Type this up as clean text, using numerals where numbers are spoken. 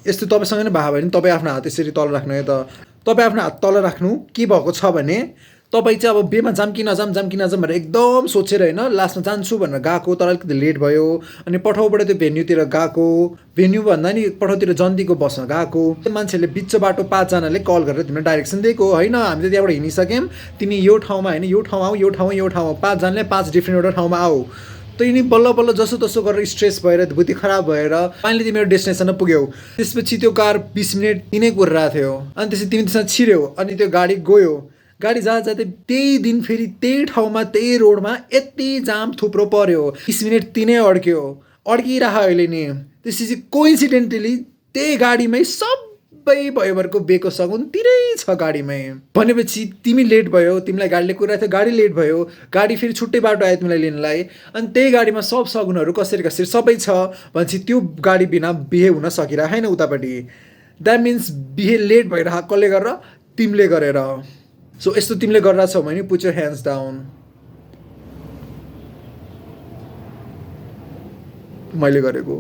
यस्तो तपाईँसँग नै भयो भने तपाईँ आफ्नो हात यसरी तल राख्नु है त। तपाईँ आफ्नो हात तल राख्नु, के भएको छ भने तपाईँ चाहिँ अब बेमा जाम कि नजाम भनेर एकदम सोचेर होइन लास्टमा जान्छु भनेर गएको, तर अलिकति लेट भयो अनि पठाउबाट त्यो भेन्यूतिर गएको, भेन्यू भन्दा नि पठाउतिर जन्तीको बसमा गएको। त्यो मान्छेले बिच बाटो 5जनाले कल गरेर तिमीलाई डाइरेक्सन दिएको होइन, हामी त त्यहाँबाट हिँडिसक्यौँ, तिमी यो ठाउँमा होइन यो ठाउँमा आऊ, यो ठाउँमा यो ठाउँमा, 5जनाले 5 डिफ्रेन्ट एउटा ठाउँमा आऊ। तैँले बल्ल बल्ल जसो तसो गरेर स्ट्रेस भएर बुद्धि खराब भएर फाइनली तिमीहरू डेस्टिनेसनमा पुग्यौ। त्यसपछि त्यो कार 20 मिनट तिनै कुरिरहेको थियो अनि त्यसपछि तिमी त्यसमा छिर्यौ अनि त्यो गाडी गयो। गाडी जाँदै त्यही दिन फेरि त्यही ठाउँमा त्यही रोडमा यति जाम थुप्रो पर्यो, 20 मिनट तिनै अड्किरह अहिले नि। त्यसपछि कोइन्सिडेन्टली त्यही गाडीमै सबै भयोभरको बेको सगुन तिरै छ गाडीमै। भनेपछि तिमी लेट भयो, तिमीलाई गाडीले कुराएको थियो, गाडी लेट भयो, गाडी फेरि छुट्टै बाटो आयो तिमीलाई लिनलाई, अनि त्यही गाडीमा सब सगुनहरू कसरी कसरी सबै छ भनेपछि त्यो गाडी बिना बिहे हुन सकिरहेको छैन उतापट्टि। द्याट मिन्स बिहे लेट भइरहेको कसले गरेर? तिमीले गरेर। सो यस्तो तिमीले गरिरहेको छौ भने पुट योर ह्यान्ड्स डाउन। मैले गरेको